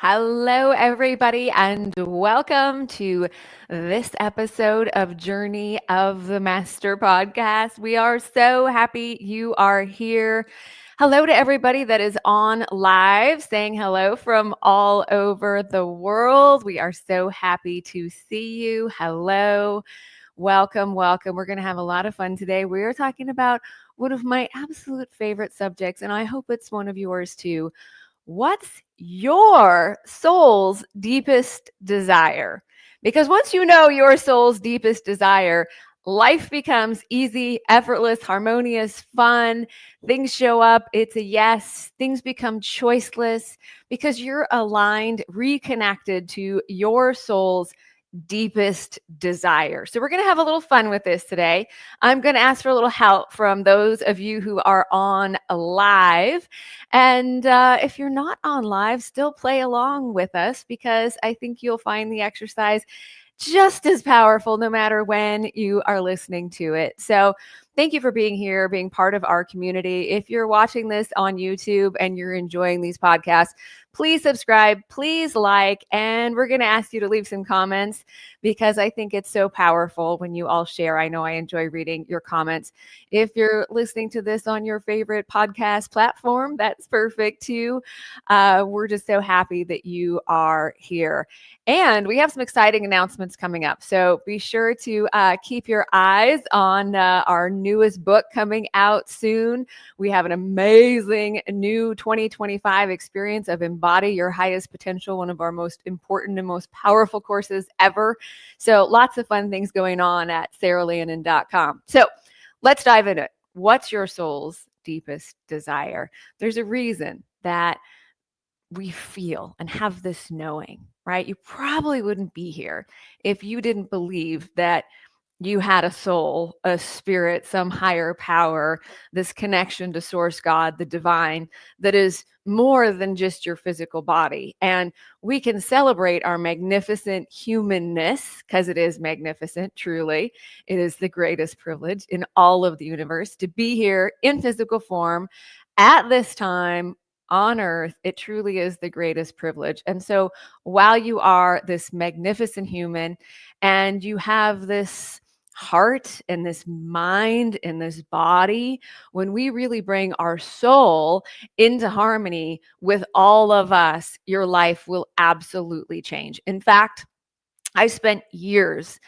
Hello, everybody, and welcome to this episode of Journey of the Master podcast. We are so happy you are here. Hello to everybody that is on live, saying hello from all over the world. We are so happy to see you. Hello, welcome, welcome. We're going to have a lot of fun today. We are talking about one of my absolute favorite subjects, and I hope it's one of yours too. What's your soul's deepest desire? Because once you know your soul's deepest desire, life becomes easy, effortless, harmonious, fun. Things show up. It's a yes. Things become choiceless because you're aligned, reconnected to your soul's deepest desire. So we're going to have a little fun with this today. I'm going to ask for a little help from those of you who are on live. And if you're not on live, still play along with us because I think you'll find the exercise just as powerful no matter when you are listening to it. So thank you for being here, being part of our community. If you're watching this on YouTube and you're enjoying these podcasts, please subscribe, please like, and we're going to ask you to leave some comments because I think it's so powerful when you all share. I know I enjoy reading your comments. If you're listening to this on your favorite podcast platform, that's perfect too. We're just so happy that you are here. And we have some exciting announcements coming up. So be sure to keep your eyes on our newest book coming out soon. We have an amazing new 2025 experience of Embody Your Highest Potential, one of our most important and most powerful courses ever. So lots of fun things going on at saralandon.com. So let's dive into it. What's your soul's deepest desire? There's a reason that we feel and have this knowing, right? You probably wouldn't be here if you didn't believe that you had a soul, a spirit, some higher power, this connection to source God, the divine, that is more than just your physical body. And we can celebrate our magnificent humanness because it is magnificent, truly. It is the greatest privilege in all of the universe to be here in physical form at this time on earth. It truly is the greatest privilege. And so while you are this magnificent human and you have this heart and this mind and this body, when we really bring our soul into harmony with all of us, your life will absolutely change. In fact, I spent years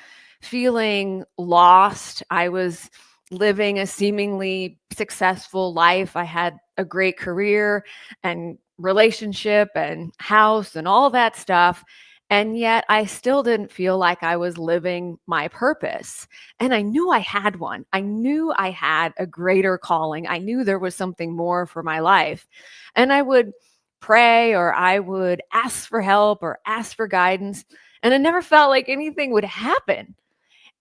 feeling lost. I was living a seemingly successful life. I had a great career and relationship and house and all that stuff. And yet I still didn't feel like I was living my purpose. And I knew I had one. I knew I had a greater calling. I knew there was something more for my life. And I would pray or I would ask for help or ask for guidance. And it never felt like anything would happen.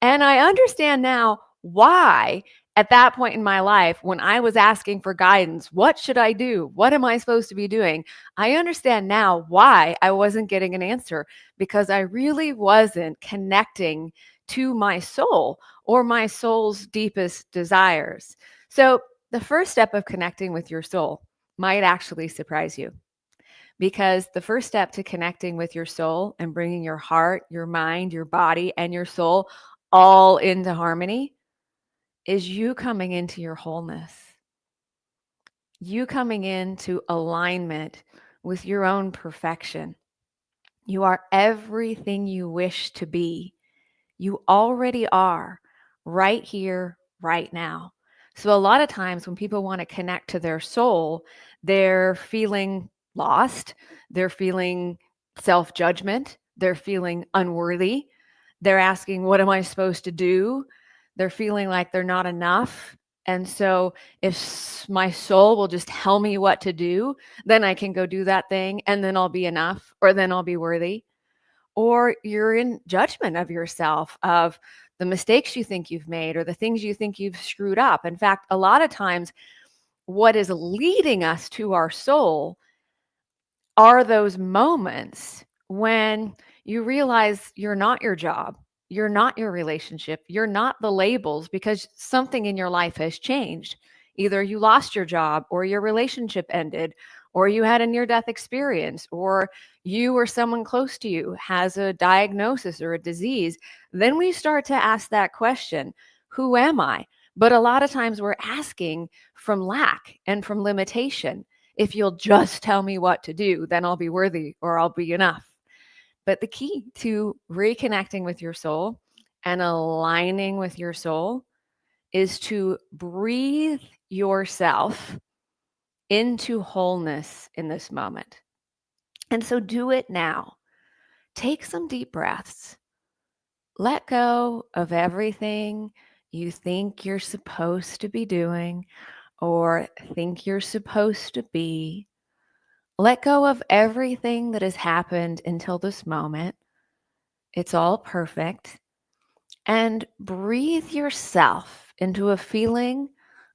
And I understand now why, at that point in my life, when I was asking for guidance, what should I do? What am I supposed to be doing? I understand now why I wasn't getting an answer, because I really wasn't connecting to my soul or my soul's deepest desires. So the first step of connecting with your soul might actually surprise you. Because the first step to connecting with your soul and bringing your heart, your mind, your body, and your soul all into harmony is you coming into your wholeness. You coming into alignment with your own perfection. You are everything you wish to be. You already are right here, right now. So a lot of times when people want to connect to their soul, they're feeling lost. They're feeling self-judgment. They're feeling unworthy. They're asking, what am I supposed to do? They're feeling like they're not enough. And so if my soul will just tell me what to do, then I can go do that thing and then I'll be enough, or then I'll be worthy. Or you're in judgment of yourself, of the mistakes you think you've made or the things you think you've screwed up. In fact, a lot of times what is leading us to our soul are those moments when you realize you're not your job, you're not your relationship, you're not the labels, because something in your life has changed. Either you lost your job or your relationship ended, or you had a near-death experience, or you or someone close to you has a diagnosis or a disease, then we start to ask that question, who am I? But a lot of times we're asking from lack and from limitation. If you'll just tell me what to do, then I'll be worthy or I'll be enough. But the key to reconnecting with your soul and aligning with your soul is to breathe yourself into wholeness in this moment. And so do it now. Take some deep breaths. Let go of everything you think you're supposed to be doing or think you're supposed to be. Let go of everything that has happened until this moment. It's all perfect. And breathe yourself into a feeling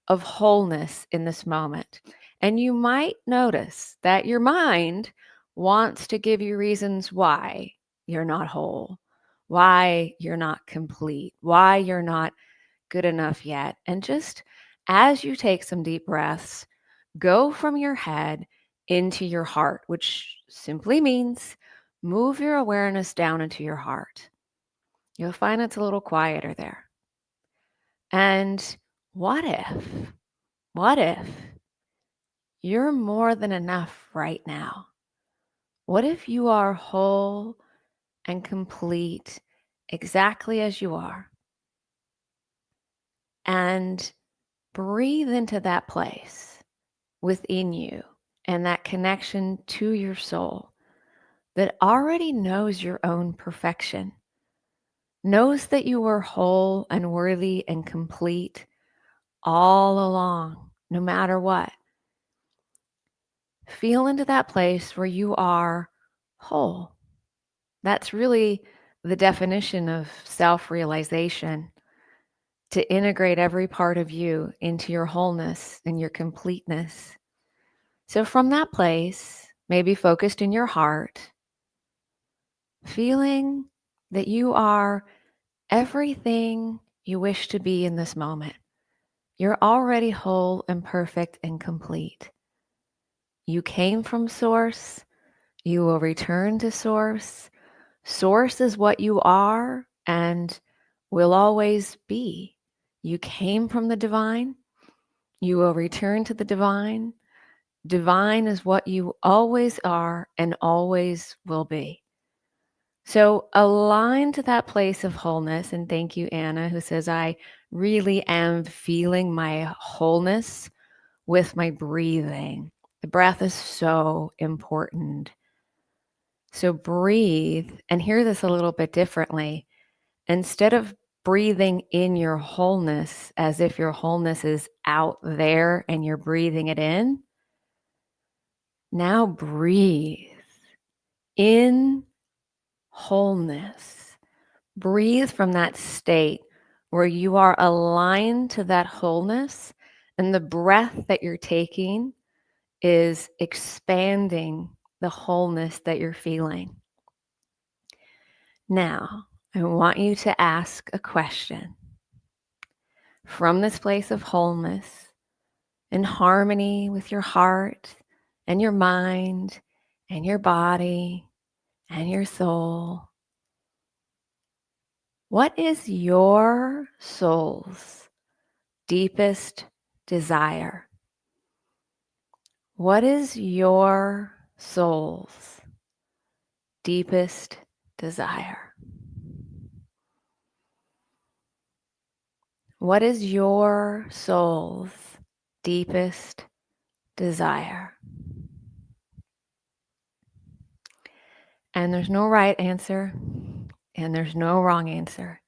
of wholeness in this moment. And you might notice that your mind wants to give you reasons why you're not whole, why you're not complete, why you're not good enough yet. And just as you take some deep breaths, go from your head into your heart, which simply means move your awareness down into your heart. You'll find it's a little quieter there. And what if you're more than enough right now? What if you are whole and complete exactly as you are? And breathe into that place within you and that connection to your soul that already knows your own perfection, knows that you are whole and worthy and complete all along, no matter what. Feel into that place where you are whole. That's really the definition of self-realization, to integrate every part of you into your wholeness and your completeness. So from that place, maybe focused in your heart, feeling that you are everything you wish to be in this moment. You're already whole and perfect and complete. You came from Source. You will return to Source. Source is what you are and will always be. You came from the divine. You will return to the divine. Divine is what you always are and always will be. So align to that place of wholeness. And thank you, Anna, who says, I really am feeling my wholeness with my breathing. The breath is so important. So breathe and hear this a little bit differently. Instead of breathing in your wholeness as if your wholeness is out there and you're breathing it in, now breathe in wholeness. Breathe from that state where you are aligned to that wholeness, and the breath that you're taking is expanding the wholeness that you're feeling. Now, I want you to ask a question. From this place of wholeness, in harmony with your heart and your mind and your body and your soul, what is your soul's deepest desire? What is your soul's deepest desire? What is your soul's deepest desire? And there's no right answer and there's no wrong answer.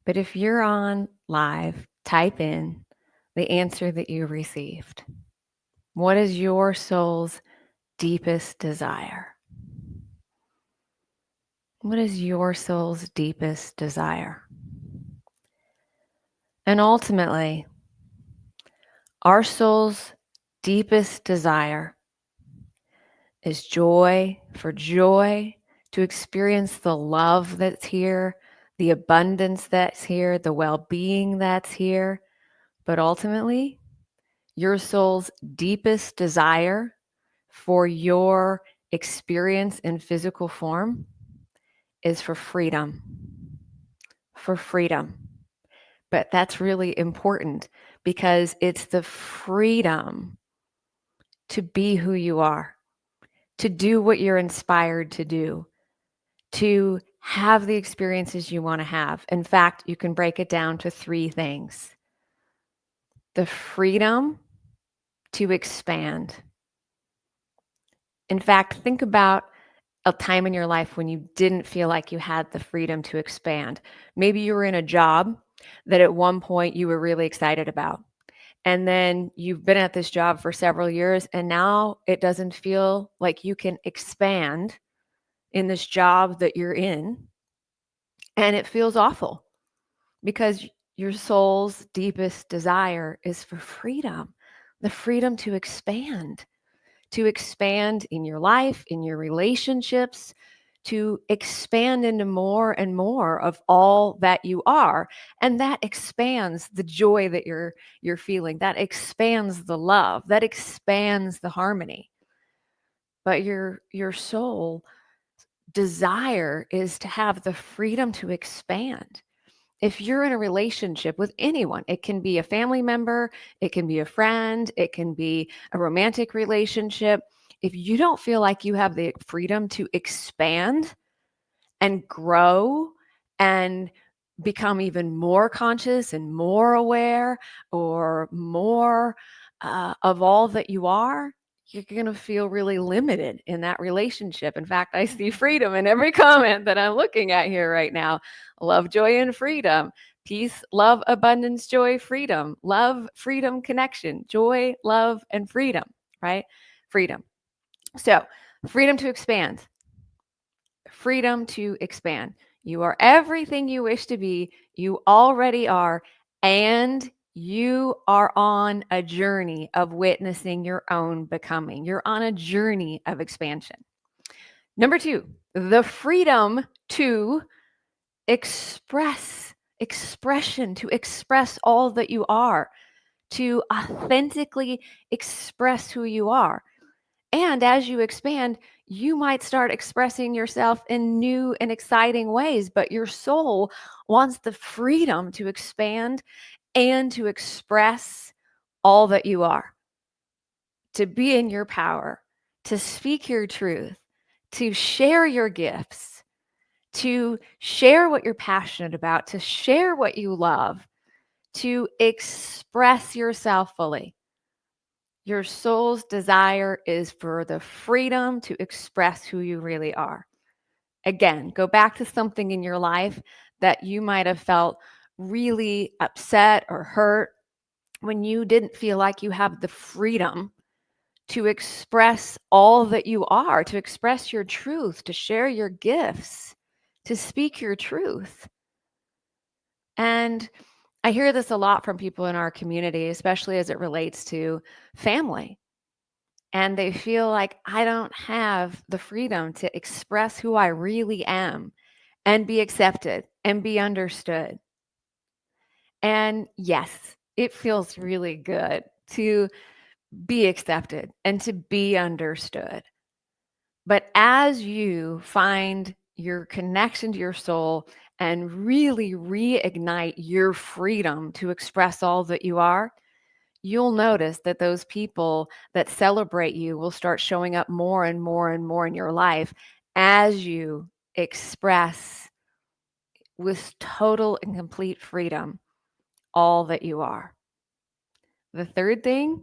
But if you're on live, type in the answer that you received. What is your soul's deepest desire? What is your soul's deepest desire? And ultimately, our soul's deepest desire is joy, for joy, to experience the love that's here, the abundance that's here, the well-being that's here. But ultimately, your soul's deepest desire for your experience in physical form is for freedom. For freedom. But that's really important because it's the freedom to be who you are, to do what you're inspired to do, to have the experiences you want to have. In fact, you can break it down to 3 things: the freedom to expand. In fact, think about a time in your life when you didn't feel like you had the freedom to expand. Maybe you were in a job that at one point you were really excited about. And then you've been at this job for several years, and now it doesn't feel like you can expand in this job that you're in. And it feels awful because your soul's deepest desire is for freedom, the freedom to expand in your life, in your relationships, to expand into more and more of all that you are. And that expands the joy that you're feeling. That expands the love. That expands the harmony. But your soul desire is to have the freedom to expand. If you're in a relationship with anyone, it can be a family member, it can be a friend, it can be a romantic relationship. If you don't feel like you have the freedom to expand and grow and become even more conscious and more aware or more of all that you are, you're going to feel really limited in that relationship. In fact, I see freedom in every comment that I'm looking at here right now. Love, joy, and freedom. Peace, love, abundance, joy, freedom. Love, freedom, connection. Joy, love, and freedom, right? Freedom. So, freedom to expand. Freedom to expand. You are everything you wish to be. You already are. And you are on a journey of witnessing your own becoming. You're on a journey of expansion. Number 2, the freedom to expression, to express all that you are, to authentically express who you are. And as you expand, you might start expressing yourself in new and exciting ways, but your soul wants the freedom to expand and to express all that you are, to be in your power, to speak your truth, to share your gifts, to share what you're passionate about, to share what you love, to express yourself fully. Your soul's desire is for the freedom to express who you really are. Again, go back to something in your life that you might have felt really upset or hurt when you didn't feel like you have the freedom to express all that you are, to express your truth, to share your gifts, to speak your truth. And I hear this a lot from people in our community, especially as it relates to family. And they feel like I don't have the freedom to express who I really am and be accepted and be understood. And yes, it feels really good to be accepted and to be understood. But as you find your connection to your soul and really reignite your freedom to express all that you are, you'll notice that those people that celebrate you will start showing up more and more and more in your life as you express with total and complete freedom all that you are. The third thing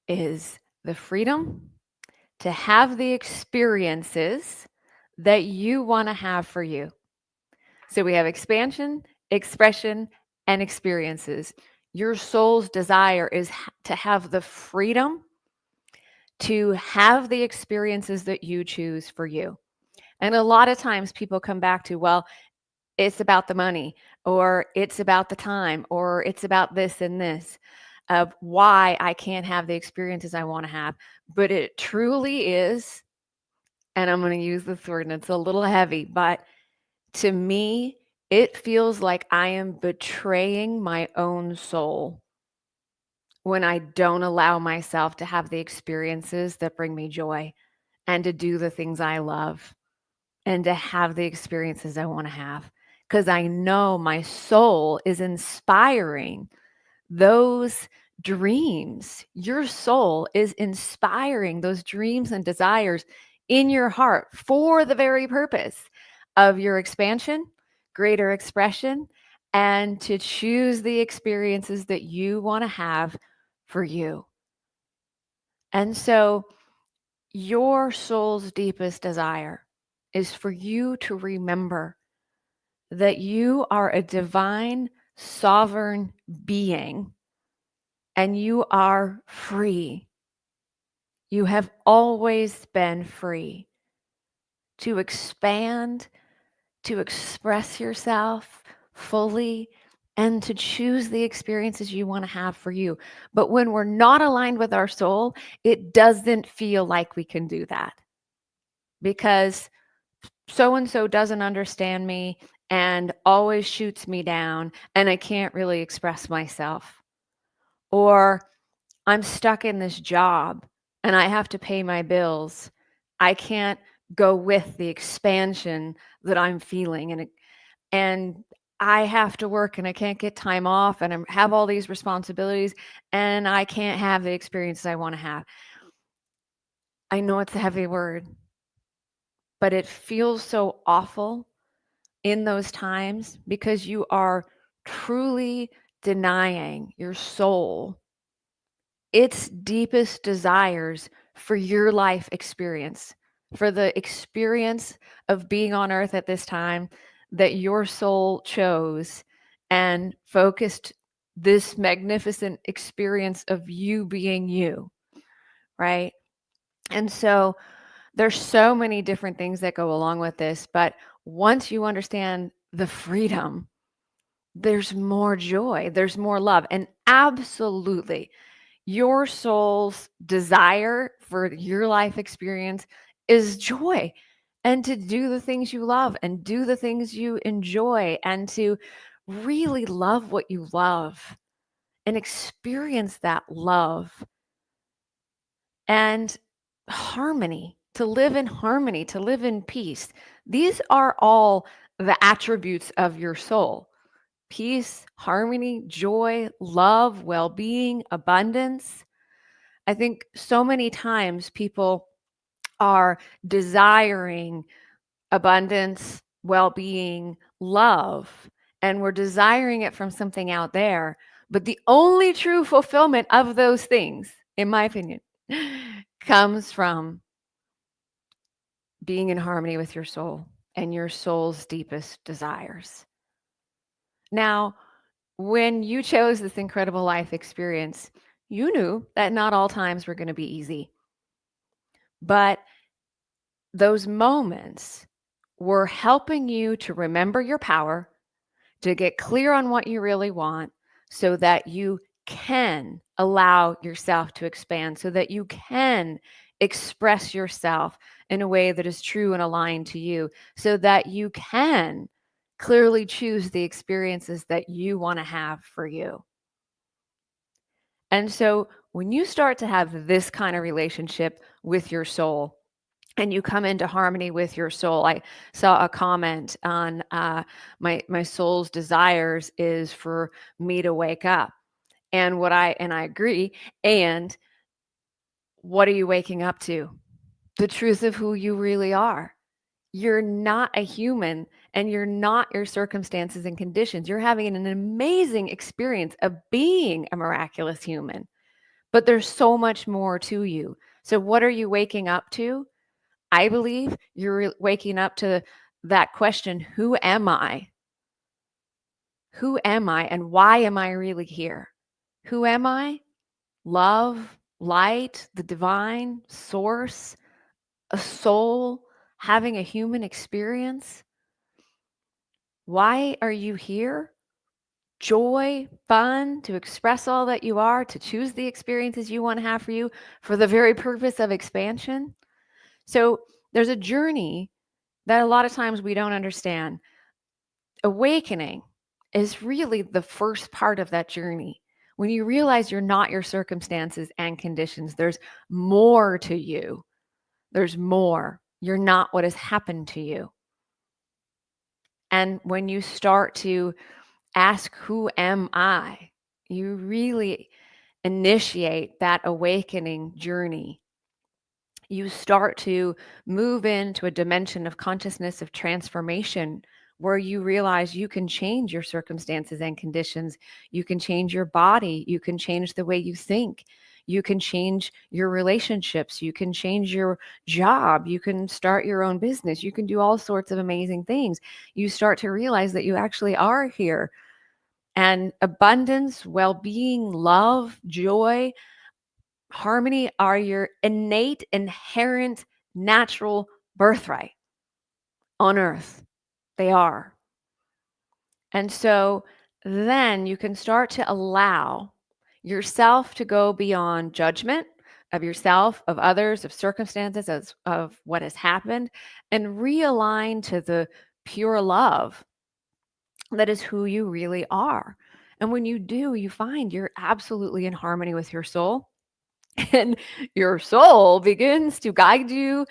is the freedom to have the experiences that you want to have for you. So we have expansion, expression, and experiences. Your soul's desire is to have the freedom to have the experiences that you choose for you. And a lot of times people come back to, well, it's about the money, or it's about the time, or it's about this and this, of why I can't have the experiences I want to have. But it truly is, and I'm going to use this word and it's a little heavy, but to me, it feels like I am betraying my own soul when I don't allow myself to have the experiences that bring me joy and to do the things I love and to have the experiences I want to have. Because I know my soul is inspiring those dreams. Your soul is inspiring those dreams and desires in your heart for the very purpose of your expansion, greater expression, and to choose the experiences that you want to have for you. And so, your soul's deepest desire is for you to remember that you are a divine, sovereign being and you are free. You have always been free to expand, to express yourself fully, and to choose the experiences you want to have for you. But when we're not aligned with our soul, it doesn't feel like we can do that because so and so doesn't understand me and always shoots me down, and I can't really express myself. Or I'm stuck in this job and I have to pay my bills. I can't go with the expansion that I'm feeling, and I have to work and I can't get time off and I have all these responsibilities and I can't have the experiences I want to have. I know it's a heavy word, but it feels so awful in those times because you are truly denying your soul its deepest desires for your life experience, for the experience of being on earth at this time that your soul chose and focused this magnificent experience of you being you, right? And so there's so many different things that go along with this, but once you understand the freedom, there's more joy, there's more love, and absolutely your soul's desire for your life experience is joy and to do the things you love and do the things you enjoy and to really love what you love and experience that love and harmony, to live in harmony, to live in peace. These are all the attributes of your soul: peace, harmony, joy, love, well being, abundance. I think so many times people are desiring abundance, well being, love, and we're desiring it from something out there. But the only true fulfillment of those things, in my opinion, comes from being in harmony with your soul and your soul's deepest desires. Now, when you chose this incredible life experience, you knew that not all times were going to be easy. But those moments were helping you to remember your power, to get clear on what you really want, so that you can allow yourself to expand, so that you can express yourself in a way that is true and aligned to you, so that you can clearly choose the experiences that you want to have for you. And so when you start to have this kind of relationship with your soul, and you come into harmony with your soul. I saw a comment on my soul's desires is for me to wake up, and I agree. And what are you waking up to? The truth of who you really are. You're not a human, and you're not your circumstances and conditions. You're having an amazing experience of being a miraculous human, but there's so much more to you. So what are you waking up to? I believe you're waking up to that question: who am I? Who am I and why am I really here? Who am I? Love, light, the divine, source, a soul, having a human experience. Why are you here? Joy, fun, to express all that you are, to choose the experiences you want to have for you for the very purpose of expansion. So there's a journey that a lot of times we don't understand. Awakening is really the first part of that journey. When you realize you're not your circumstances and conditions, there's more to you. There's more. You're not what has happened to you. And when you start to ask, who am I? You really initiate that awakening journey. You start to move into a dimension of consciousness of transformation where you realize you can change your circumstances and conditions. You can change your body. You can change the way you think. You can change your relationships. You can change your job. You can start your own business. You can do all sorts of amazing things. You start to realize that you actually are here. And abundance, well being, love, joy, harmony are your innate, inherent, natural birthright on earth. They are. And so then you can start to allow yourself to go beyond judgment of yourself, of others, of circumstances, of what has happened, and realign to the pure love that is who you really are. And when you do, you find you're absolutely in harmony with your soul. And your soul begins to guide you,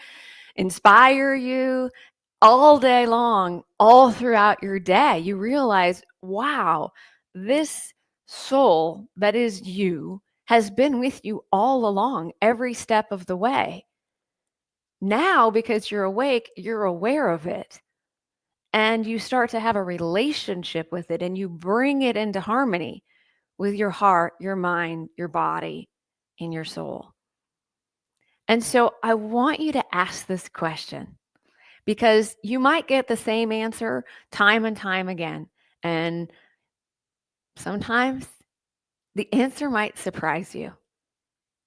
inspire you all day long, all throughout your day. You realize, wow, this soul that is you has been with you all along, every step of the way. Now, because you're awake, you're aware of it. And you start to have a relationship with it and you bring it into harmony with your heart, your mind, your body, and your soul. And so I want you to ask this question because you might get the same answer time and time again. And sometimes the answer might surprise you.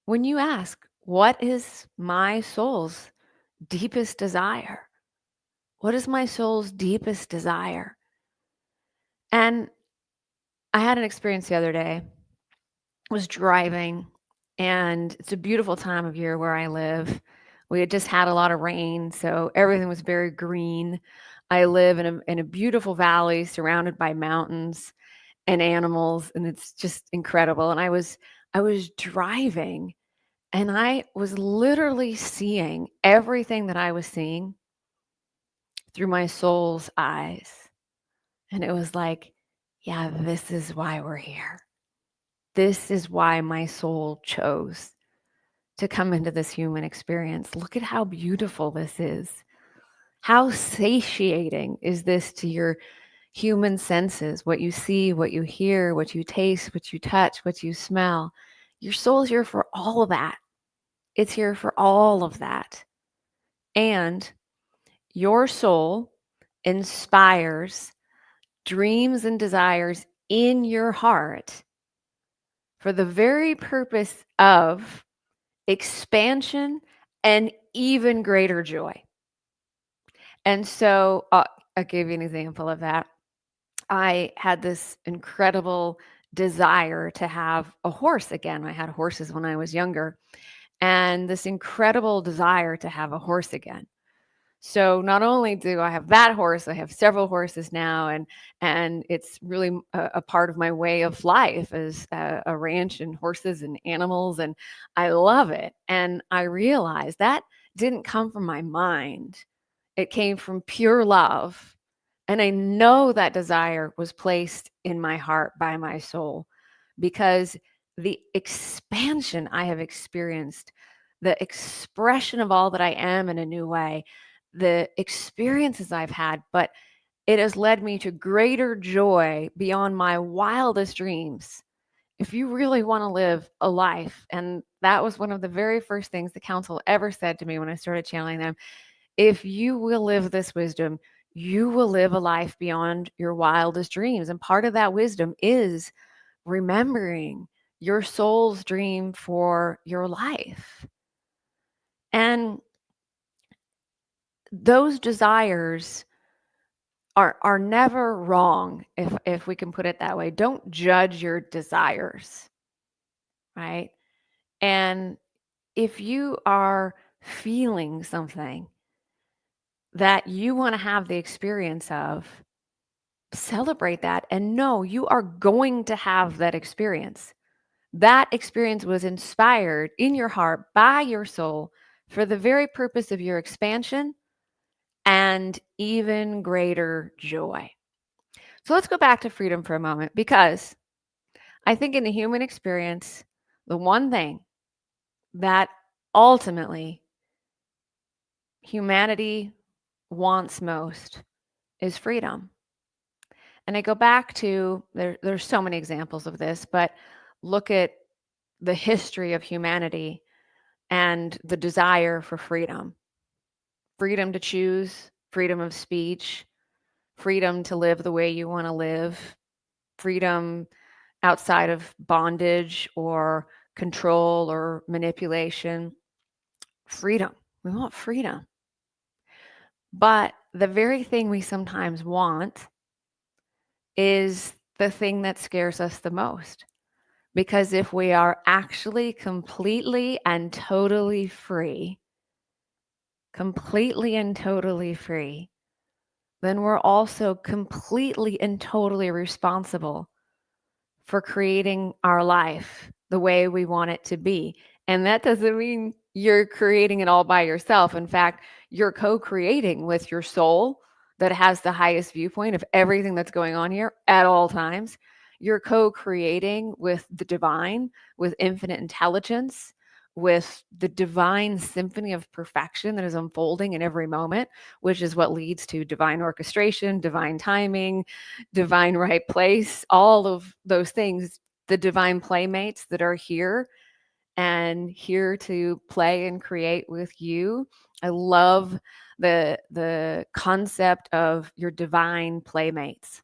When you ask, what is my soul's deepest desire? What is my soul's deepest desire? And I had an experience the other day. I was driving, and it's a beautiful time of year where I live. We had just had a lot of rain, so everything was very green. I live in a beautiful valley surrounded by mountains and animals, and it's just incredible. And I was driving, and I was literally seeing everything that I was seeing through my soul's eyes. And it was like, yeah, this is why we're here. This is why my soul chose to come into this human experience. Look at how beautiful this is. How satiating is this to your human senses? What you see, what you hear, what you taste, what you touch, what you smell. Your soul's here for all of that. It's here for all of that. And your soul inspires dreams and desires in your heart for the very purpose of expansion and even greater joy. And so I'll give you an example of that. I had this incredible desire to have a horse again. I had horses when I was younger, and this incredible desire to have a horse again. So not only do I have that horse, I have several horses now, and it's really a part of my way of life is a ranch and horses and animals, and I love it. And I realized that didn't come from my mind; it came from pure love. And I know that desire was placed in my heart by my soul because the expansion I have experienced, the expression of all that I am in a new way, the experiences I've had, but it has led me to greater joy beyond my wildest dreams. If you really want to live a life, and that was one of the very first things the council ever said to me when I started channeling them, if you will live this wisdom, you will live a life beyond your wildest dreams. And part of that wisdom is remembering your soul's dream for your life. And those desires are never wrong, if we can put it that way. Don't judge your desires, right? And if you are feeling something that you want to have the experience of, celebrate that and know you are going to have that experience. That experience was inspired in your heart by your soul for the very purpose of your expansion and even greater joy. So let's go back to freedom for a moment, because I think in the human experience, the one thing that ultimately humanity wants most is freedom. And I go back to there's so many examples of this, but look at the history of humanity and the desire for freedom. Freedom to choose, freedom of speech, freedom to live the way you want to live, freedom outside of bondage or control or manipulation. Freedom. We want freedom. But the very thing we sometimes want is the thing that scares us the most. Because if we are actually completely and totally free, then we're also completely and totally responsible for creating our life the way we want it to be. And that doesn't mean you're creating it all by yourself. In fact, you're co-creating with your soul that has the highest viewpoint of everything that's going on here at all times. You're co-creating with the divine, with infinite intelligence, with the divine symphony of perfection that is unfolding in every moment, which is what leads to divine orchestration, divine timing, divine right place, all of those things, the divine playmates that are here and here to play and create with you. I love the concept of your divine playmates,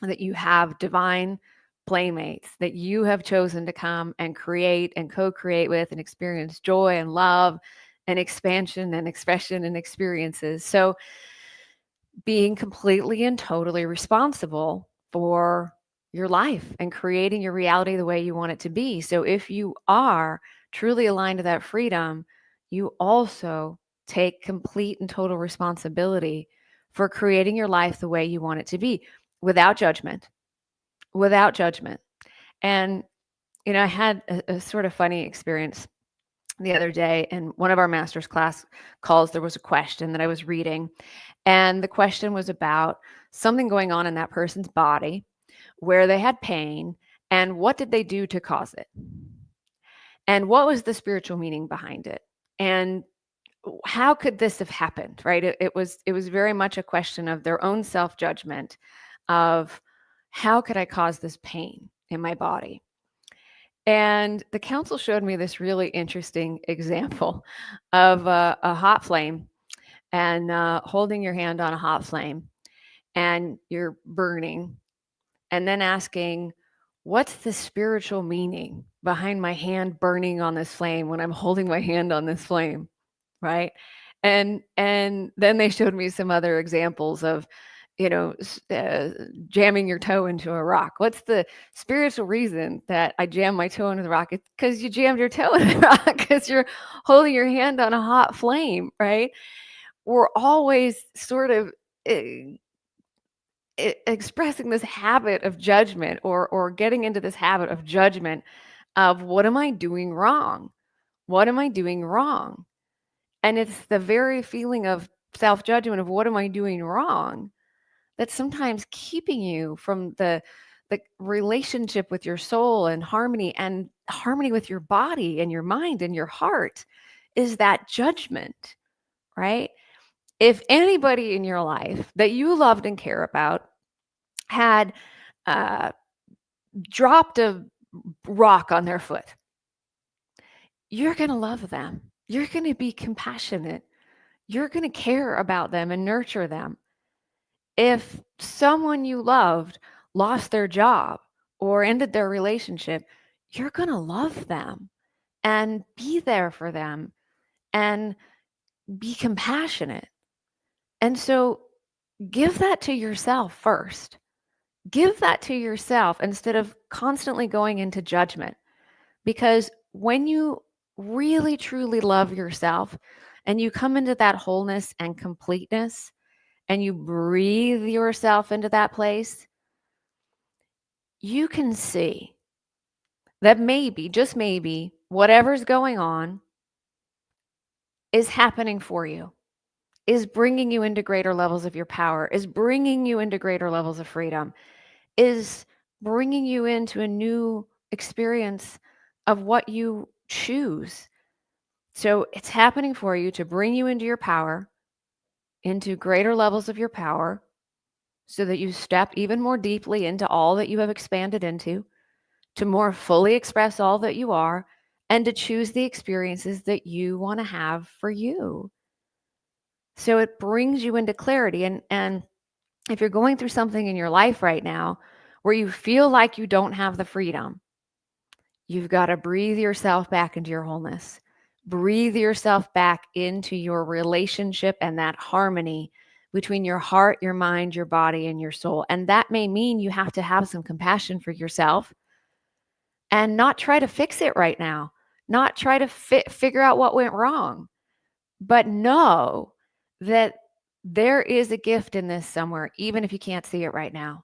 that you have divine playmates that you have chosen to come and create and co-create with and experience joy and love and expansion and expression and experiences. So being completely and totally responsible for your life and creating your reality the way you want it to be. So if you are truly aligned to that freedom, you also take complete and total responsibility for creating your life the way you want it to be, without judgment. Without judgment. And I had a sort of funny experience the other day in one of our master's class calls. There was a question that I was reading, and the question was about something going on in that person's body where they had pain, and what did they do to cause it? And what was the spiritual meaning behind it? And how could this have happened, right? It was very much a question of their own self-judgment of, how could I cause this pain in my body? And the council showed me this really interesting example of a hot flame, and holding your hand on a hot flame, and you're burning, and then asking, what's the spiritual meaning behind my hand burning on this flame when I'm holding my hand on this flame, right? And then they showed me some other examples of, jamming your toe into a rock. What's the spiritual reason that I jam my toe into the rock? It's because you jammed your toe in the rock because you're holding your hand on a hot flame, right? We're always sort of expressing this habit of judgment, or getting into this habit of judgment of, what am I doing wrong? What am I doing wrong? And it's the very feeling of self-judgment of, what am I doing wrong, that's sometimes keeping you from the relationship with your soul and harmony with your body and your mind and your heart, is that judgment, right? If anybody in your life that you loved and care about had uh, dropped a rock on their foot, you're going to love them. You're going to be compassionate. You're going to care about them and nurture them. If someone you loved lost their job or ended their relationship, you're going to love them and be there for them and be compassionate. And so give that to yourself first. Give that to yourself instead of constantly going into judgment. Because when you really, truly love yourself and you come into that wholeness and completeness, and you breathe yourself into that place, you can see that maybe, just maybe, whatever's going on is happening for you, is bringing you into greater levels of your power, is bringing you into greater levels of freedom, is bringing you into a new experience of what you choose. So it's happening for you to bring you into your power, into greater levels of your power, so that you step even more deeply into all that you have expanded into, to more fully express all that you are, and to choose the experiences that you want to have for you. So it brings you into clarity. And if you're going through something in your life right now where you feel like you don't have the freedom, you've got to breathe yourself back into your wholeness. Breathe yourself back into your relationship and that harmony between your heart, your mind, your body, and your soul. And that may mean you have to have some compassion for yourself and not try to fix it right now, not try to figure out what went wrong, but know that there is a gift in this somewhere, even if you can't see it right now.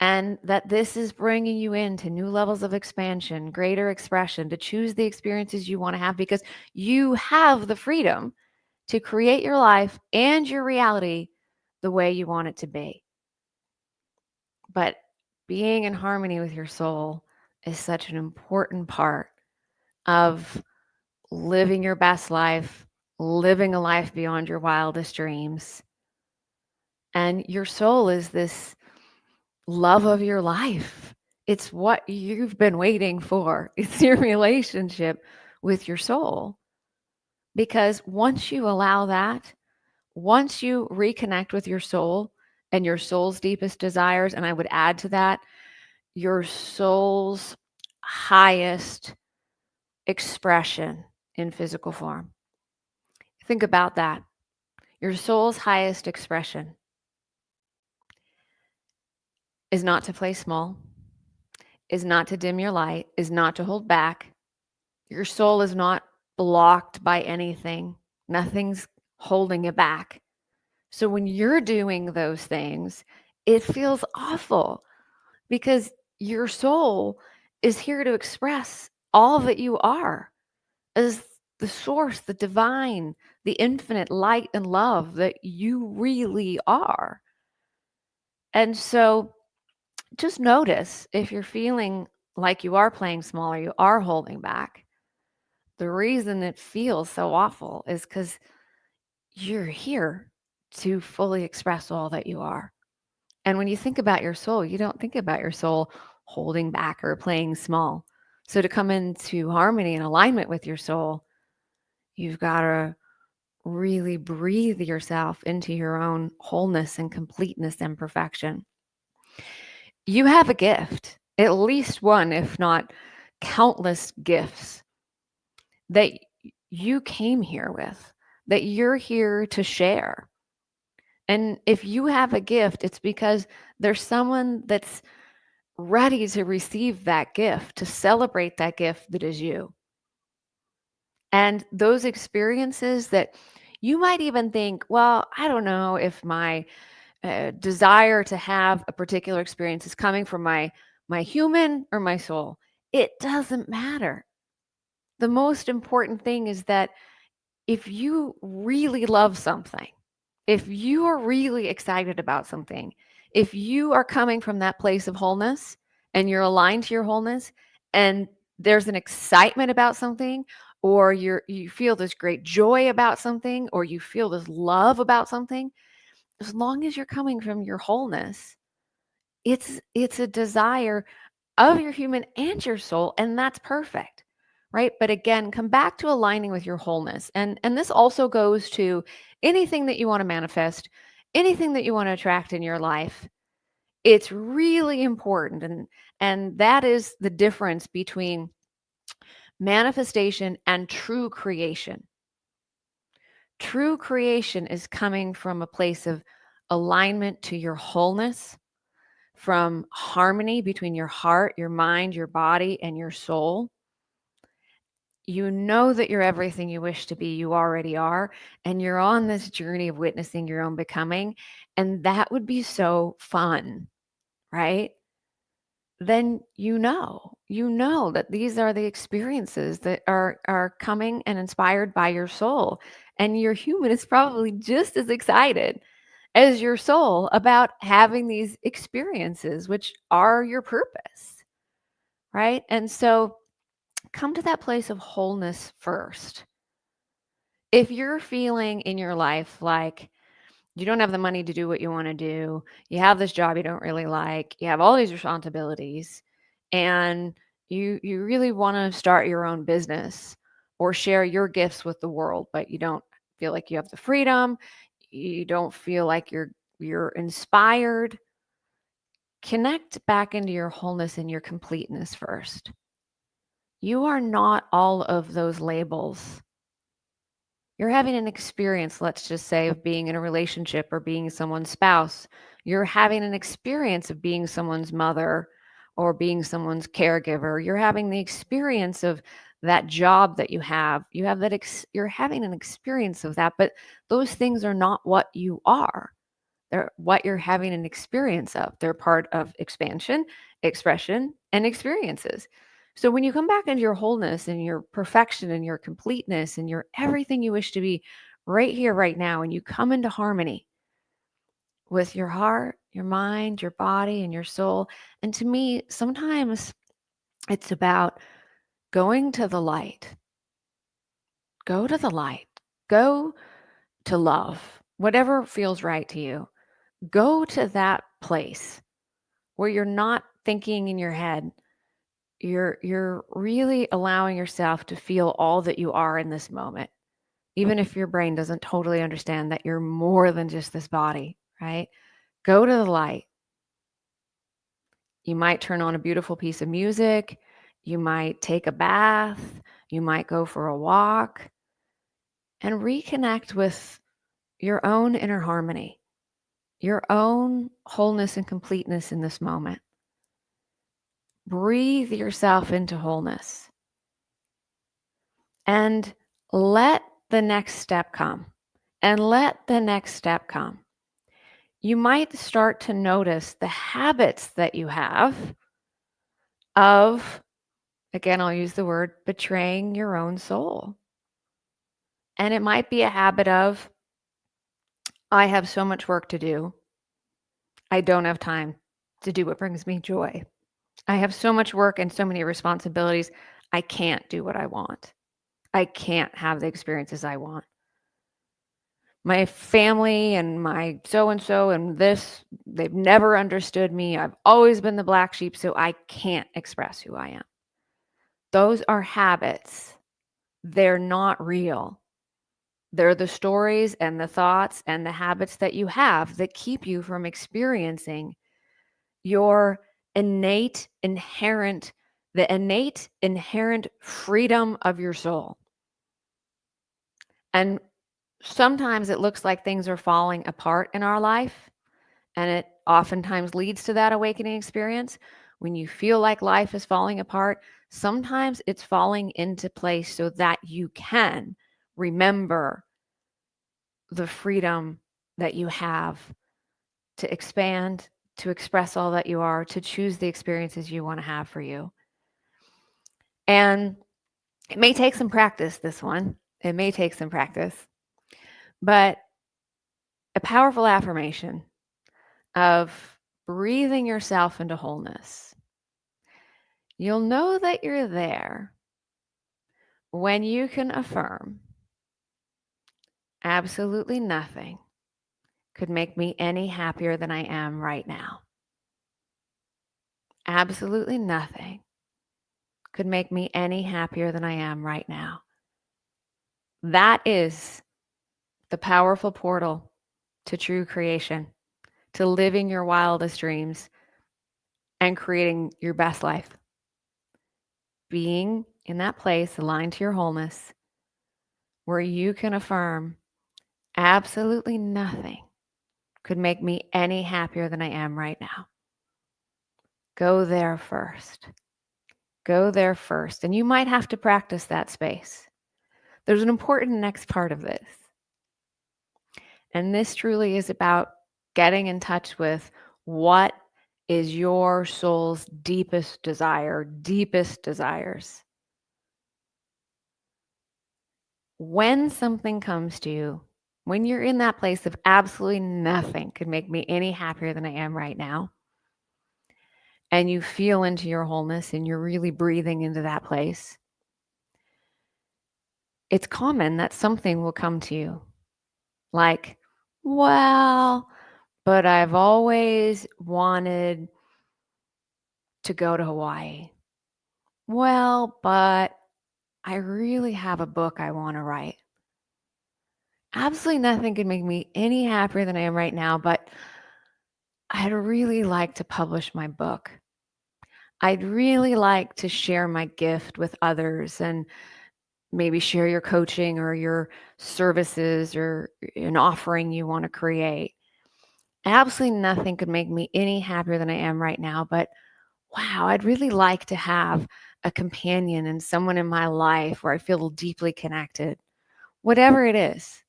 And that this is bringing you into new levels of expansion, greater expression, to choose the experiences you want to have, because you have the freedom to create your life and your reality the way you want it to be. But being in harmony with your soul is such an important part of living your best life, living a life beyond your wildest dreams. And your soul is this love of your life. It's what you've been waiting for. It's your relationship with your soul. Because once you allow that, once you reconnect with your soul and your soul's deepest desires, and I would add to that, your soul's highest expression in physical form. Think about that. Your soul's highest expression is not to play small, is not to dim your light, is not to hold back. Your soul is not blocked by anything. Nothing's holding it back. So when you're doing those things, it feels awful because your soul is here to express all that you are as the source, the divine, the infinite light and love that you really are. And so just notice if you're feeling like you are playing small or you are holding back. The reason it feels so awful is because you're here to fully express all that you are. And when you think about your soul, you don't think about your soul holding back or playing small. So to come into harmony and alignment with your soul, you've got to really breathe yourself into your own wholeness and completeness and perfection. You have a gift, at least one, if not countless gifts that you came here with, that you're here to share. And if you have a gift, it's because there's someone that's ready to receive that gift, to celebrate that gift that is you. And those experiences that you might even think, well, I don't know if my desire to have a particular experience is coming from my human or my soul. It doesn't matter. The most important thing is that if you really love something, if you are really excited about something, if you are coming from that place of wholeness and you're aligned to your wholeness and there's an excitement about something, or you feel this great joy about something, or you feel this love about something, as long as you're coming from your wholeness, it's a desire of your human and your soul, and that's perfect. Right? But again, come back to aligning with your wholeness. And this also goes to anything that you want to manifest, anything that you want to attract in your life. It's really important, and that is the difference between manifestation and true creation. True creation is coming from a place of alignment to your wholeness, from harmony between your heart, your mind, your body, and your soul. You know that you're everything you wish to be, you already are, and you're on this journey of witnessing your own becoming, and that would be so fun, right? then you know that these are the experiences that are coming and inspired by your soul. And your human is probably just as excited as your soul about having these experiences, which are your purpose, right? And so come to that place of wholeness first. If you're feeling in your life like you don't have the money to do what you want to do, you have this job you don't really like, you have all these responsibilities, and you really want to start your own business or share your gifts with the world, but you don't feel like you have the freedom, you don't feel like you're inspired, connect back into your wholeness and your completeness first. You are not all of those labels. You're having an experience, let's just say, of being in a relationship or being someone's spouse. You're having an experience of being someone's mother or being someone's caregiver. You're having the experience of that job that you have. You have you're having an experience of that, but those things are not what you are. They're what you're having an experience of. They're part of expansion, expression, and experiences. So when you come back into your wholeness and your perfection and your completeness and your everything you wish to be right here, right now, and you come into harmony with your heart, your mind, your body, and your soul. And to me, sometimes it's about going to the light. Go to the light. Go to love, whatever feels right to you. Go to that place where you're not thinking in your head. You're really allowing yourself to feel all that you are in this moment, even if your brain doesn't totally understand that you're more than just this body, right? Go to the light. You might turn on a beautiful piece of music, you might take a bath, you might go for a walk and reconnect with your own inner harmony, your own wholeness and completeness in this moment. Breathe yourself into wholeness and let the next step come. And let the next step come. You might start to notice the habits that you have of, again, I'll use the word betraying your own soul. And it might be a habit of, I have so much work to do. I don't have time to do what brings me joy. I have so much work and so many responsibilities. I can't do what I want. I can't have the experiences I want. My family and my so-and-so and this, they've never understood me. I've always been the black sheep, so I can't express who I am. Those are habits. They're not real. They're the stories and the thoughts and the habits that you have that keep you from experiencing your inherent freedom of your soul. And sometimes it looks like things are falling apart in our life, and it oftentimes leads to that awakening experience. When you feel like life is falling apart, sometimes it's falling into place so that you can remember the freedom that you have to expand, to express all that you are, to choose the experiences you want to have for you. And it may take some practice, this one. It may take some practice. But a powerful affirmation of breathing yourself into wholeness. You'll know that you're there when you can affirm, absolutely nothing could make me any happier than I am right now. Absolutely nothing could make me any happier than I am right now. That is the powerful portal to true creation, to living your wildest dreams and creating your best life. Being in that place aligned to your wholeness where you can affirm absolutely nothing could make me any happier than I am right now. Go there first. Go there first. And you might have to practice that space. There's an important next part of this. And this truly is about getting in touch with what is your soul's deepest desire, deepest desires. When something comes to you, when you're in that place of absolutely nothing could make me any happier than I am right now, and you feel into your wholeness and you're really breathing into that place, it's common that something will come to you like, well, but I've always wanted to go to Hawaii. Well, but I really have a book I want to write. Absolutely nothing could make me any happier than I am right now, but I'd really like to publish my book. I'd really like to share my gift with others and maybe share your coaching or your services or an offering you want to create. Absolutely nothing could make me any happier than I am right now, but wow, I'd really like to have a companion and someone in my life where I feel deeply connected. Whatever it is,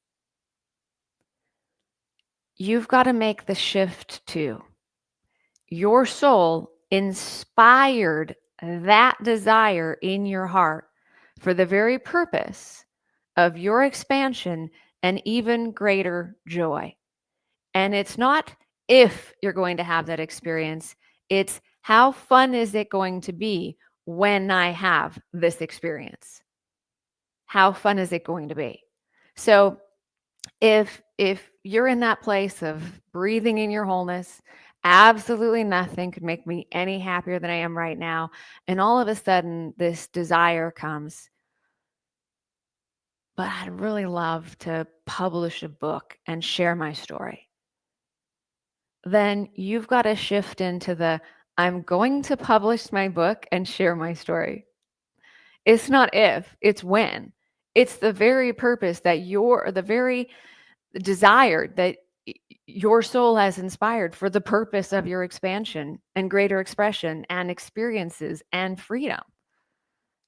you've got to make the shift to your soul inspired that desire in your heart for the very purpose of your expansion and even greater joy. And it's not if you're going to have that experience, it's how fun is it going to be when I have this experience? How fun is it going to be? So if you're in that place of breathing in your wholeness, absolutely nothing could make me any happier than I am right now, and all of a sudden this desire comes, but I'd really love to publish a book and share my story. Then you've got to shift into the I'm going to publish my book and share my story. It's not if, it's when. It's the very purpose that the very desire that your soul has inspired for the purpose of your expansion and greater expression and experiences and freedom.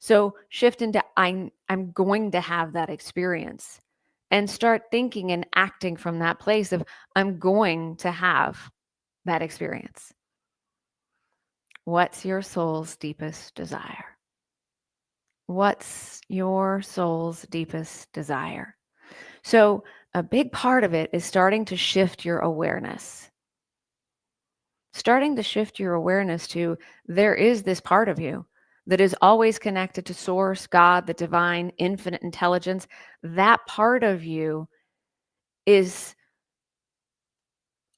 So shift into I'm going to have that experience and start thinking and acting from that place of I'm going to have that experience. What's your soul's deepest desire? What's your soul's deepest desire? So, a big part of it is starting to shift your awareness. Starting to shift your awareness to there is this part of you that is always connected to source, God, the divine, infinite intelligence. That part of you is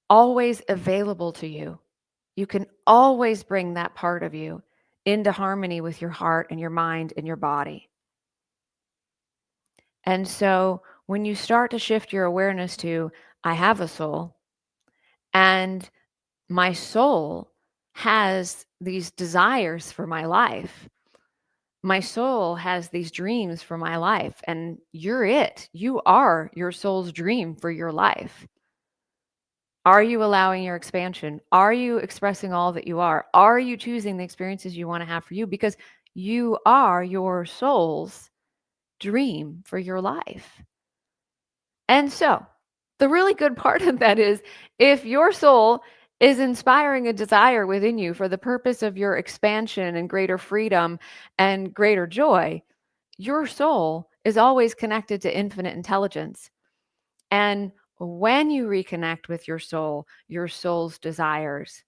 always available to you. You can always bring that part of you into harmony with your heart and your mind and your body. And so when you start to shift your awareness to, I have a soul, and my soul has these desires for my life. My soul has these dreams for my life, and you're it. You are your soul's dream for your life. Are you allowing your expansion? Are you expressing all that you are? Are you choosing the experiences you want to have for you? Because you are your soul's dream for your life. And so, the really good part of that is if your soul is inspiring a desire within you for the purpose of your expansion and greater freedom and greater joy, your soul is always connected to infinite intelligence. And when you reconnect with your soul's desires,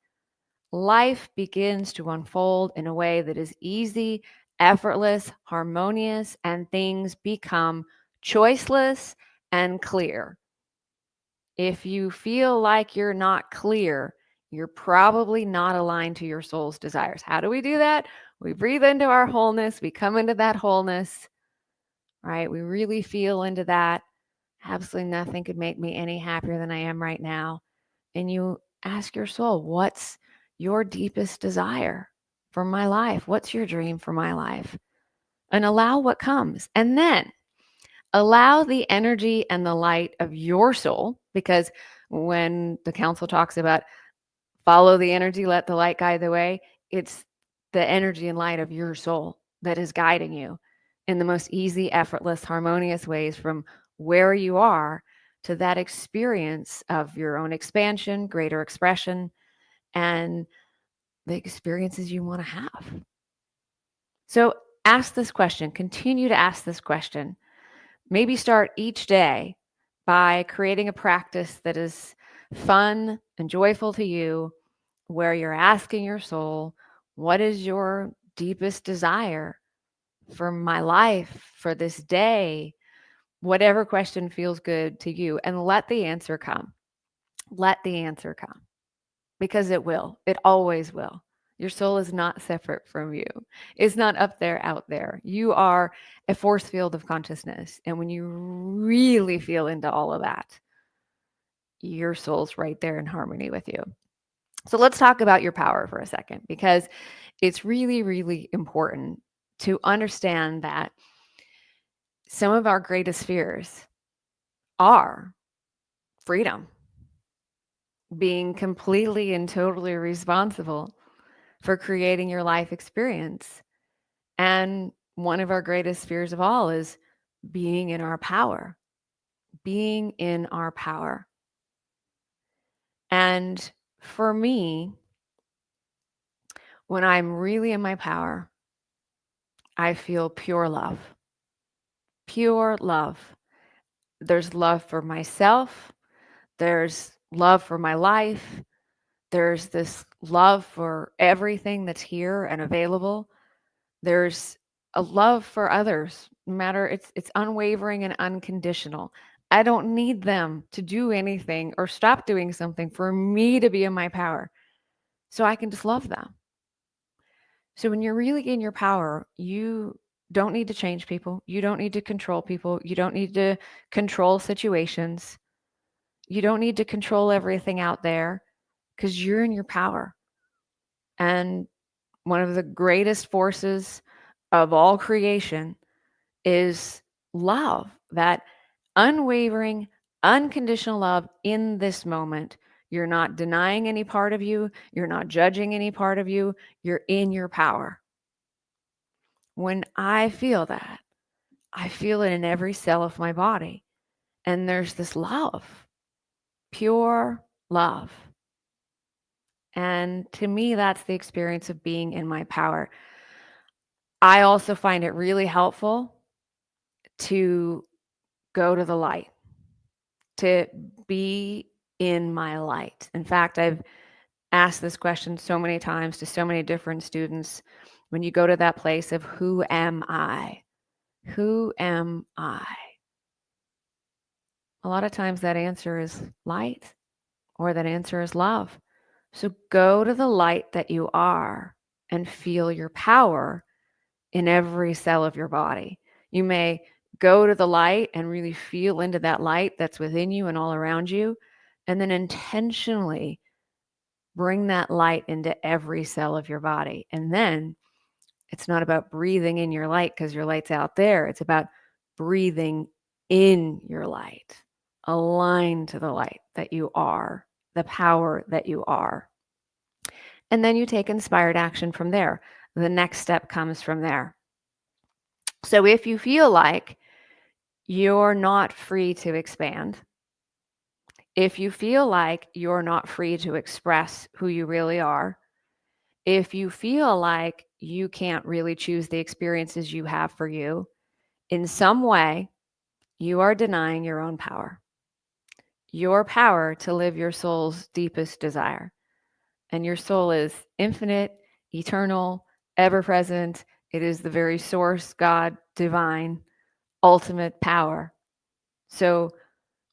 life begins to unfold in a way that is easy, effortless, harmonious, and things become choiceless and clear. If you feel like you're not clear, you're probably not aligned to your soul's desires. How do we do that? We breathe into our wholeness, we come into that wholeness, right? We really feel into that. Absolutely nothing could make me any happier than I am right now. And you ask your soul, what's your deepest desire for my life? What's your dream for my life? And allow what comes. And then allow the energy and the light of your soul, because when the council talks about follow the energy, let the light guide the way, it's the energy and light of your soul that is guiding you in the most easy, effortless, harmonious ways from where you are to that experience of your own expansion, greater expression, and the experiences you want to have. So ask this question, continue to ask this question. Maybe start each day by creating a practice that is fun and joyful to you, where you're asking your soul, what is your deepest desire for my life, for this day? Whatever question feels good to you, and let the answer come. Let the answer come, because it will. It always will. Your soul is not separate from you. It's not up there, out there. You are a force field of consciousness. And when you really feel into all of that, your soul's right there in harmony with you. So let's talk about your power for a second, because it's really, really important to understand that some of our greatest fears are freedom, being completely and totally responsible for creating your life experience. And one of our greatest fears of all is being in our power, being in our power. And for me, when I'm really in my power, I feel pure love. Pure love. There's love for myself. There's love for my life. There's this love for everything that's here and available. There's a love for others. No matter, it's unwavering and unconditional. I don't need them to do anything or stop doing something for me to be in my power. So I can just love them. So when you're really in your power, you don't need to change people. You don't need to control people. You don't need to control situations. You don't need to control everything out there, because you're in your power. And one of the greatest forces of all creation is love, that unwavering, unconditional love in this moment. You're not denying any part of you. You're not judging any part of you. You're in your power. When I feel that, I feel it in every cell of my body. And there's this love, pure love. And to me, that's the experience of being in my power. I also find it really helpful to go to the light, to be in my light. In fact, I've asked this question so many times to so many different students. When you go to that place of who am I? Who am I? A lot of times that answer is light, or that answer is love. So go to the light that you are and feel your power in every cell of your body. You may go to the light and really feel into that light that's within you and all around you, and then intentionally bring that light into every cell of your body. And then it's not about breathing in your light because your light's out there. It's about breathing in your light, aligned to the light that you are, the power that you are. And then you take inspired action from there. The next step comes from there. So if you feel like you're not free to expand, if you feel like you're not free to express who you really are, if you feel like you can't really choose the experiences you have for you, in some way, you are denying your own power, your power to live your soul's deepest desire. And your soul is infinite, eternal, ever present. It is the very source, God, divine, ultimate power. So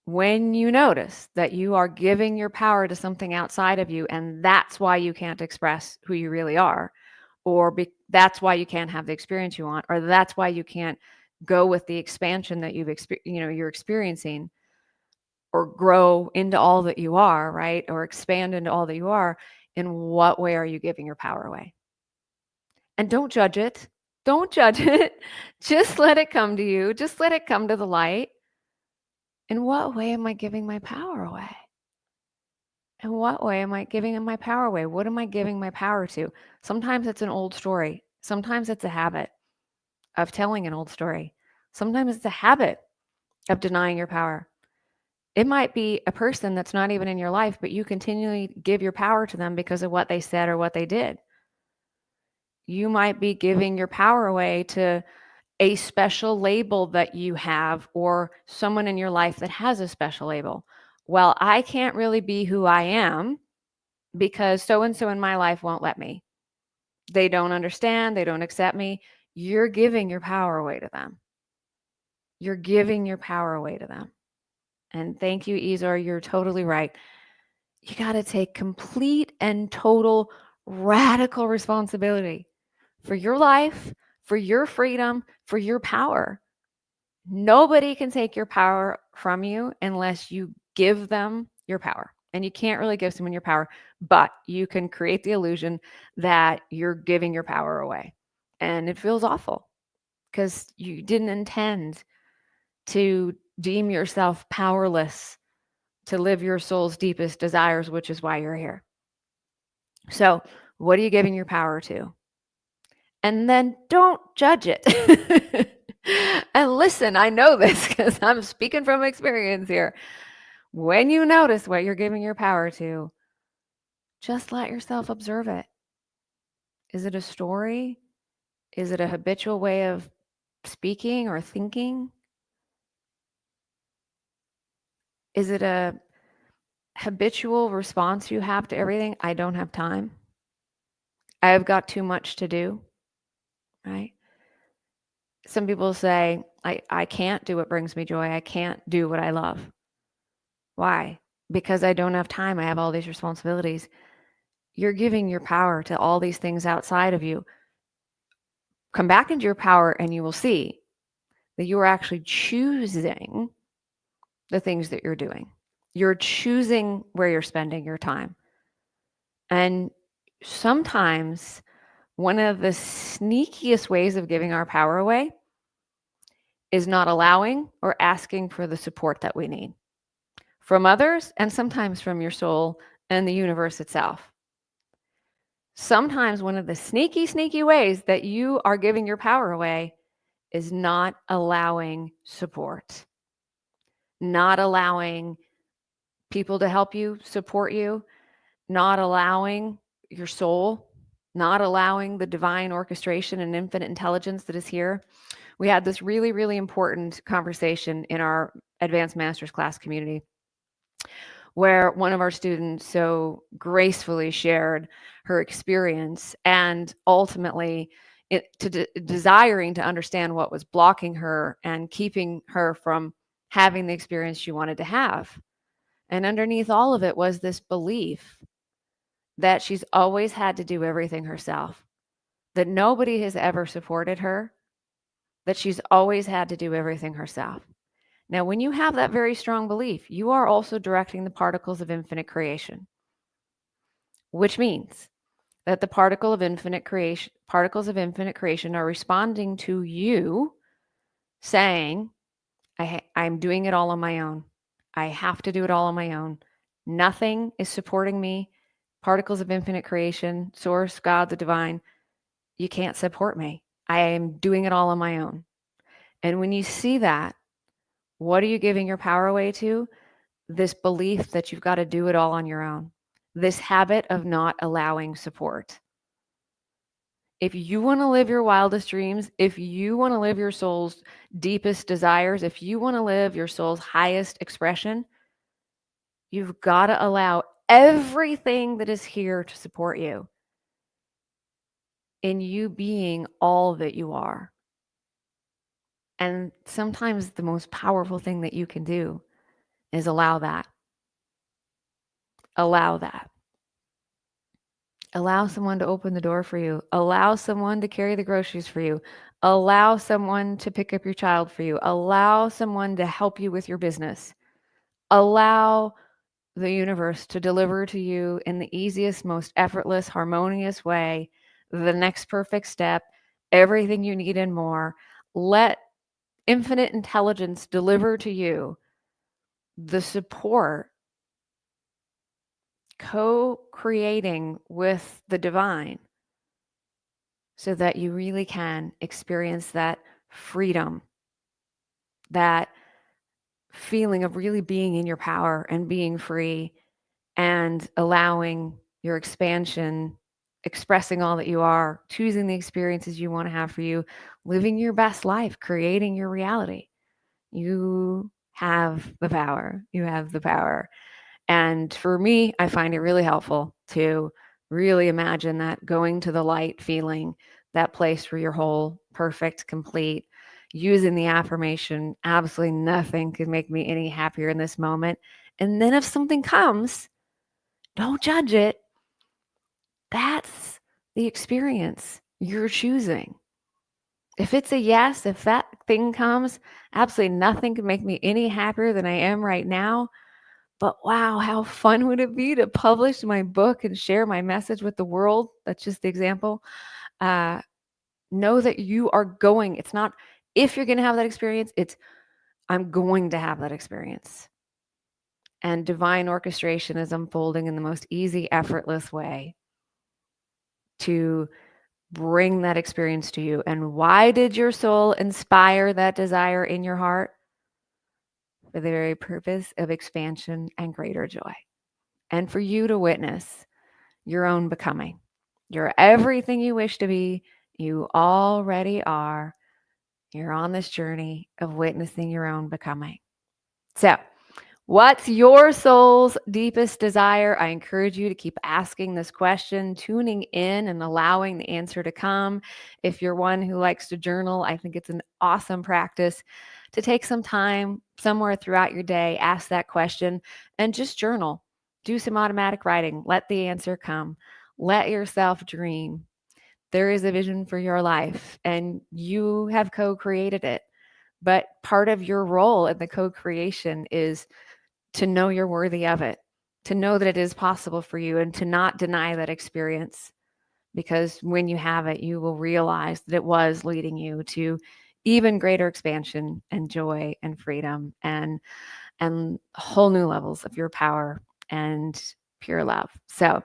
when you notice that you are giving your power to something outside of you, and that's why you can't express who you really are, or that's why you can't have the experience you want, or that's why you can't go with the expansion that you're experiencing, or grow into all that you are, right? Or expand into all that you are. In what way are you giving your power away? And don't judge it. Don't judge it. Just let it come to you. Just let it come to the light. In what way am I giving my power away? In what way am I giving my power away? What am I giving my power to? Sometimes it's an old story. Sometimes it's a habit of telling an old story. Sometimes it's a habit of denying your power. It might be a person that's not even in your life, but you continually give your power to them because of what they said or what they did. You might be giving your power away to a special label that you have or someone in your life that has a special label. Well, I can't really be who I am because so and so in my life won't let me. They don't understand, they don't accept me. You're giving your power away to them. You're giving your power away to them. And thank you, Izor. You're totally right. You got to take complete and total radical responsibility for your life, for your freedom, for your power. Nobody can take your power from you unless you give them your power. And you can't really give someone your power, but you can create the illusion that you're giving your power away. And it feels awful because you didn't intend to deem yourself powerless to live your soul's deepest desires, which is why you're here. So, what are you giving your power to? And then don't judge it. And listen, I know this because I'm speaking from experience here. When you notice what you're giving your power to, just let yourself observe it. Is it a story? Is it a habitual way of speaking or thinking? Is it a habitual response you have to everything? I don't have time. I've got too much to do, right? Some people say, I can't do what brings me joy. I can't do what I love. Why? Because I don't have time. I have all these responsibilities. You're giving your power to all these things outside of you. Come back into your power and you will see that you are actually choosing the things that you're doing. You're choosing where you're spending your time. And sometimes one of the sneakiest ways of giving our power away is not allowing or asking for the support that we need from others and sometimes from your soul and the universe itself. Sometimes one of the sneaky ways that you are giving your power away is not allowing support, not allowing people to help you, support you, not allowing your soul, not allowing the divine orchestration and infinite intelligence that is here. We had this really important conversation in our advanced master's class community where one of our students so gracefully shared her experience and ultimately desiring to understand what was blocking her and keeping her from having the experience she wanted to have. And underneath all of it was this belief that she's always had to do everything herself, that nobody has ever supported her, that she's always had to do everything herself. Now, when you have that very strong belief, you are also directing the particles of infinite creation, which means that the particles of infinite creation are responding to you saying, I'm doing it all on my own. I have to do it all on my own. Nothing is supporting me. Particles of infinite creation, source, God, the divine, you can't support me. I am doing it all on my own. And when you see that, what are you giving your power away to? This belief that you've got to do it all on your own. This habit of not allowing support. If you want to live your wildest dreams, if you want to live your soul's deepest desires, if you want to live your soul's highest expression, you've got to allow everything that is here to support you in you being all that you are. And sometimes the most powerful thing that you can do is allow that. Allow that. Allow someone to open the door for you. Allow someone to carry the groceries for you. Allow someone to pick up your child for you. Allow someone to help you with your business. Allow the universe to deliver to you in the easiest, most effortless, harmonious way the next perfect step, everything you need and more. Let infinite intelligence deliver to you the support, co-creating with the divine so that you really can experience that freedom, that feeling of really being in your power and being free and allowing your expansion, expressing all that you are, choosing the experiences you want to have for you, living your best life, creating your reality. You have the power. You have the power. And for me, I find it really helpful to really imagine that going to the light feeling, that place where you're whole, perfect, complete, using the affirmation, absolutely nothing could make me any happier in this moment. And then if something comes, don't judge it. That's the experience you're choosing. If it's a yes, if that thing comes, absolutely nothing can make me any happier than I am right now. But wow, how fun would it be to publish my book and share my message with the world? That's just the example. Uh, know that you are going, it's not if you're going to have that experience, it's I'm going to have that experience. And divine orchestration is unfolding in the most easy, effortless way to bring that experience to you. And why did your soul inspire that desire in your heart? For the very purpose of expansion and greater joy. And for you to witness your own becoming. You're everything you wish to be. You already are. You're on this journey of witnessing your own becoming. So, what's your soul's deepest desire? I encourage you to keep asking this question, tuning in and allowing the answer to come. If you're one who likes to journal, I think it's an awesome practice to take some time somewhere throughout your day, ask that question, and just journal. Do some automatic writing. Let the answer come. Let yourself dream. There is a vision for your life, and you have co created it. But part of your role in the co creation is to know you're worthy of it, to know that it is possible for you, and to not deny that experience. Because when you have it, you will realize that it was leading you to even greater expansion and joy and freedom and whole new levels of your power and pure love. So,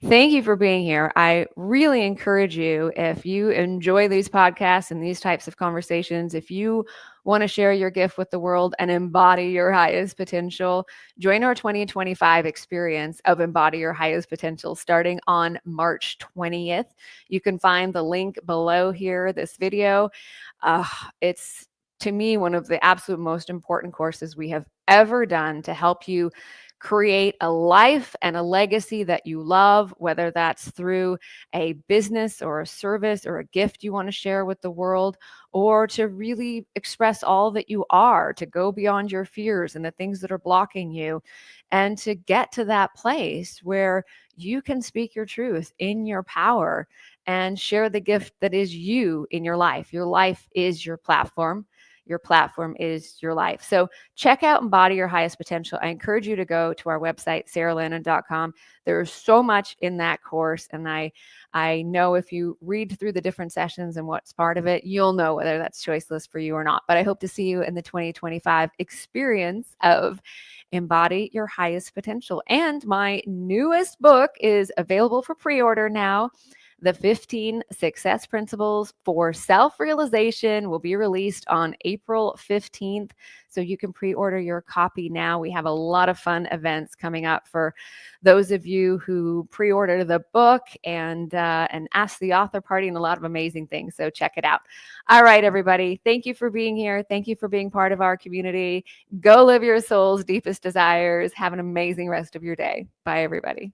thank you for being here. I really encourage you, if you enjoy these podcasts and these types of conversations, if you want to share your gift with the world and embody your highest potential, join our 2025 experience of Embody Your Highest Potential starting on March 20th. You can find the link below here, this video. It's to me one of the absolute most important courses we have ever done to help you create a life and a legacy that you love, whether that's through a business or a service or a gift you want to share with the world, or to really express all that you are, to go beyond your fears and the things that are blocking you, and to get to that place where you can speak your truth in your power and share the gift that is you in your life. Your life is your platform. Your platform is your life. So check out Embody Your Highest Potential. I encourage you to go to our website, saralandon.com. There's so much in that course. And I know if you read through the different sessions and what's part of it, you'll know whether that's choiceless for you or not. But I hope to see you in the 2025 experience of Embody Your Highest Potential. And my newest book is available for pre-order now. The 15 Success Principles for Self-Realization will be released on April 15th. So you can pre-order your copy now. We have a lot of fun events coming up for those of you who pre-order the book and ask the author party and a lot of amazing things. So check it out. All right, everybody. Thank you for being here. Thank you for being part of our community. Go live your soul's deepest desires. Have an amazing rest of your day. Bye, everybody.